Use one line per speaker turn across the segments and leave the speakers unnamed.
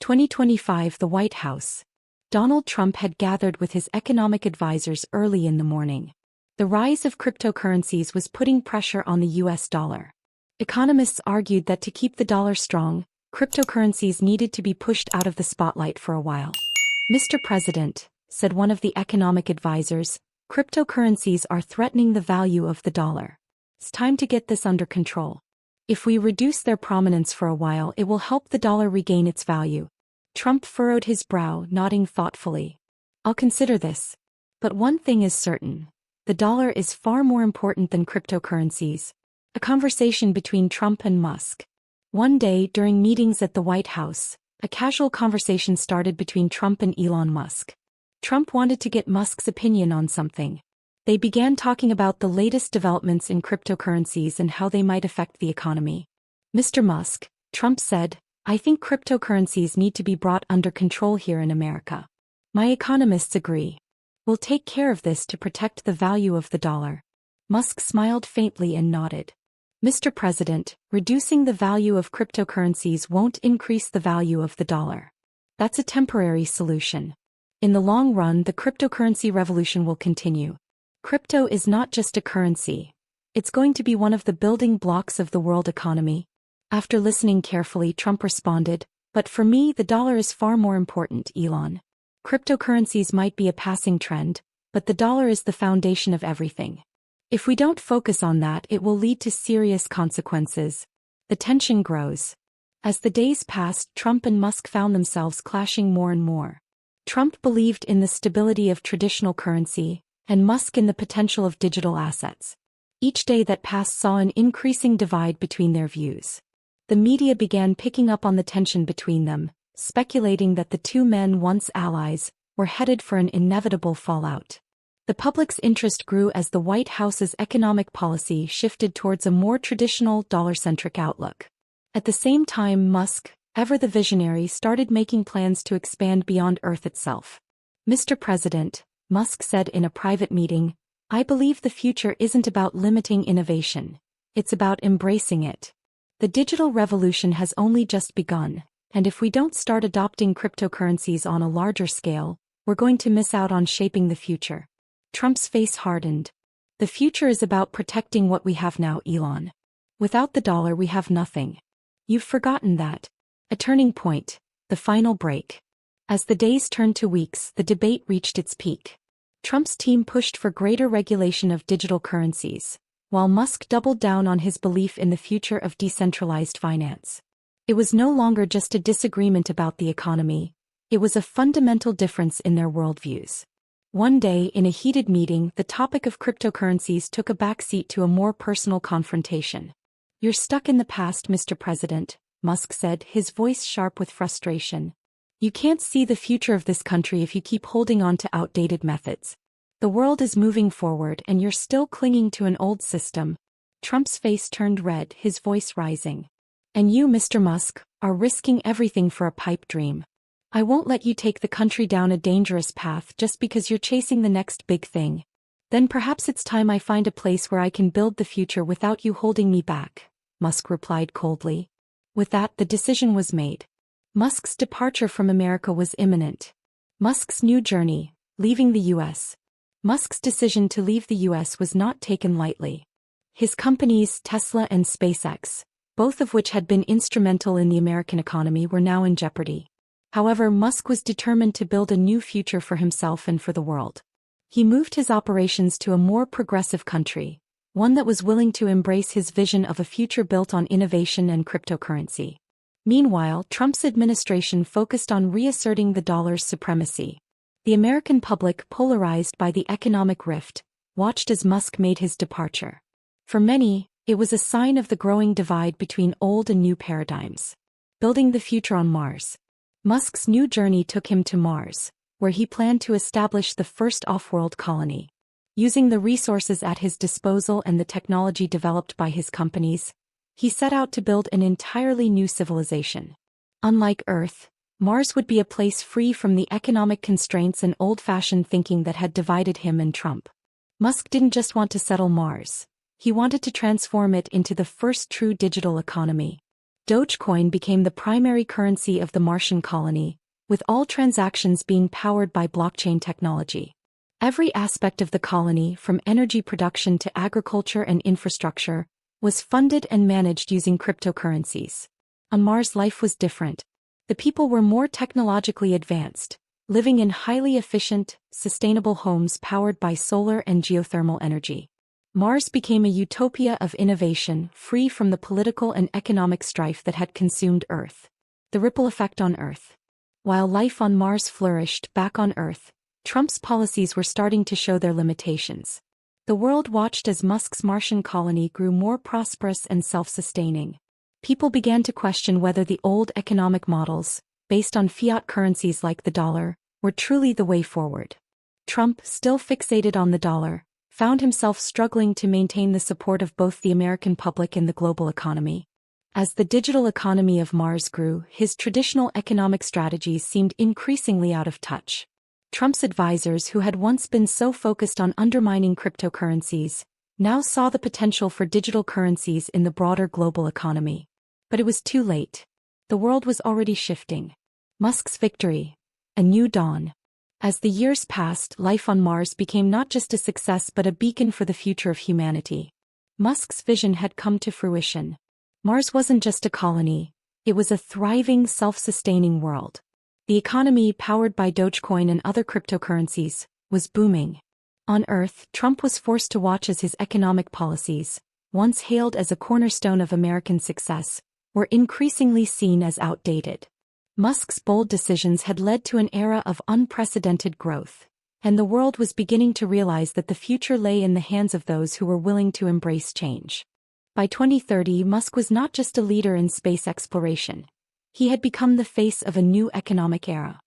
2025 The White House. Donald Trump had gathered with his economic advisors early in the morning. The rise of cryptocurrencies was putting pressure on the US dollar. Economists argued that to keep the dollar strong, cryptocurrencies needed to be pushed out of the spotlight for a while. "Mr. President," said one of the economic advisors, "cryptocurrencies are threatening the value of the dollar. It's time to get this under control. If we reduce their prominence for a while, it will help the dollar regain its value." Trump furrowed his brow, nodding thoughtfully. "I'll consider this. But one thing is certain. The dollar is far more important than cryptocurrencies." A conversation between Trump and Musk. One day during meetings at the White House, a casual conversation started between Trump and Elon Musk. Trump wanted to get Musk's opinion on something. They began talking about the latest developments in cryptocurrencies and how they might affect the economy. "Mr. Musk," Trump said, "I think cryptocurrencies need to be brought under control here in America. My economists agree. We'll take care of this to protect the value of the dollar." Musk smiled faintly and nodded. "Mr. President, reducing the value of cryptocurrencies won't increase the value of the dollar. That's a temporary solution. In the long run, the cryptocurrency revolution will continue. Crypto is not just a currency. It's going to be one of the building blocks of the world economy." After listening carefully, Trump responded, "But for me, the dollar is far more important, Elon. Cryptocurrencies might be a passing trend, but the dollar is the foundation of everything. If we don't focus on that, it will lead to serious consequences." The tension grows. As the days passed, Trump and Musk found themselves clashing more and more. Trump believed in the stability of traditional currency, and Musk in the potential of digital assets. Each day that passed saw an increasing divide between their views. The media began picking up on the tension between them, speculating that the two men, once allies, were headed for an inevitable fallout. The public's interest grew as the White House's economic policy shifted towards a more traditional, dollar-centric outlook. At the same time, Musk, ever the visionary, started making plans to expand beyond Earth itself. "Mr. President," Musk said in a private meeting, "I believe the future isn't about limiting innovation. It's about embracing it. The digital revolution has only just begun, and if we don't start adopting cryptocurrencies on a larger scale, we're going to miss out on shaping the future." Trump's face hardened. "The future is about protecting what we have now, Elon. Without the dollar, we have nothing. You've forgotten that." A turning point, the final break. As the days turned to weeks, the debate reached its peak. Trump's team pushed for greater regulation of digital currencies, while Musk doubled down on his belief in the future of decentralized finance. It was no longer just a disagreement about the economy, it was a fundamental difference in their worldviews. One day, in a heated meeting, the topic of cryptocurrencies took a backseat to a more personal confrontation. "You're stuck in the past, Mr. President," Musk said, his voice sharp with frustration. "You can't see the future of this country if you keep holding on to outdated methods. The world is moving forward and you're still clinging to an old system." Trump's face turned red, his voice rising. "And you, Mr. Musk, are risking everything for a pipe dream. I won't let you take the country down a dangerous path just because you're chasing the next big thing. Then perhaps it's time I find a place where I can build the future without you holding me back," Musk replied coldly. With that, the decision was made. Musk's departure from America was imminent. Musk's new journey, leaving the U.S. Musk's decision to leave the U.S. was not taken lightly. His companies, Tesla and SpaceX, both of which had been instrumental in the American economy, were now in jeopardy. However, Musk was determined to build a new future for himself and for the world. He moved his operations to a more progressive country, one that was willing to embrace his vision of a future built on innovation and cryptocurrency. Meanwhile, Trump's administration focused on reasserting the dollar's supremacy. The American public, polarized by the economic rift, watched as Musk made his departure. For many, it was a sign of the growing divide between old and new paradigms. Building the future on Mars. Musk's new journey took him to Mars, where he planned to establish the first off-world colony. Using the resources at his disposal and the technology developed by his companies, he set out to build an entirely new civilization. Unlike Earth, Mars would be a place free from the economic constraints and old-fashioned thinking that had divided him and Trump. Musk didn't just want to settle Mars. He wanted to transform it into the first true digital economy. Dogecoin became the primary currency of the Martian colony, with all transactions being powered by blockchain technology. Every aspect of the colony, from energy production to agriculture and infrastructure, was funded and managed using cryptocurrencies. On Mars, life was different. The people were more technologically advanced, living in highly efficient, sustainable homes powered by solar and geothermal energy. Mars became a utopia of innovation, free from the political and economic strife that had consumed Earth. The ripple effect on Earth. While life on Mars flourished, back on Earth, Trump's policies were starting to show their limitations. The world watched as Musk's Martian colony grew more prosperous and self-sustaining. People began to question whether the old economic models, based on fiat currencies like the dollar, were truly the way forward. Trump, still fixated on the dollar, found himself struggling to maintain the support of both the American public and the global economy. As the digital economy of Mars grew, his traditional economic strategies seemed increasingly out of touch. Trump's advisors, who had once been so focused on undermining cryptocurrencies, now saw the potential for digital currencies in the broader global economy. But it was too late. The world was already shifting. Musk's victory. A new dawn. As the years passed, life on Mars became not just a success but a beacon for the future of humanity. Musk's vision had come to fruition. Mars wasn't just a colony, it was a thriving, self-sustaining world. The economy, powered by Dogecoin and other cryptocurrencies, was booming. On Earth, Trump was forced to watch as his economic policies, once hailed as a cornerstone of American success, were increasingly seen as outdated. Musk's bold decisions had led to an era of unprecedented growth, and the world was beginning to realize that the future lay in the hands of those who were willing to embrace change. By 2030, Musk was not just a leader in space exploration. He had become the face of a new economic era.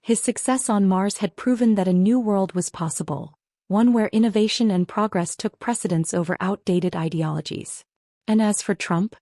His success on Mars had proven that a new world was possible, one where innovation and progress took precedence over outdated ideologies. And as for Trump,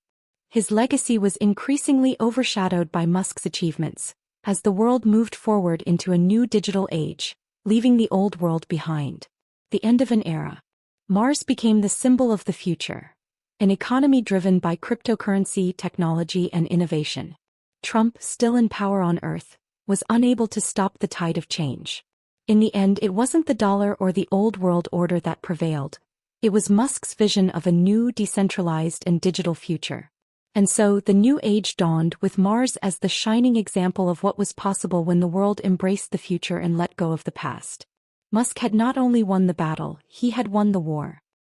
his legacy was increasingly overshadowed by Musk's achievements, as the world moved forward into a new digital age, leaving the old world behind. The end of an era. Mars became the symbol of the future, an economy driven by cryptocurrency, technology, and innovation. Trump, still in power on Earth, was unable to stop the tide of change. In the end, it wasn't the dollar or the old world order that prevailed. It was Musk's vision of a new, decentralized, and digital future. And so, the new age dawned, with Mars as the shining example of what was possible when the world embraced the future and let go of the past. Musk had not only won the battle, he had won the war.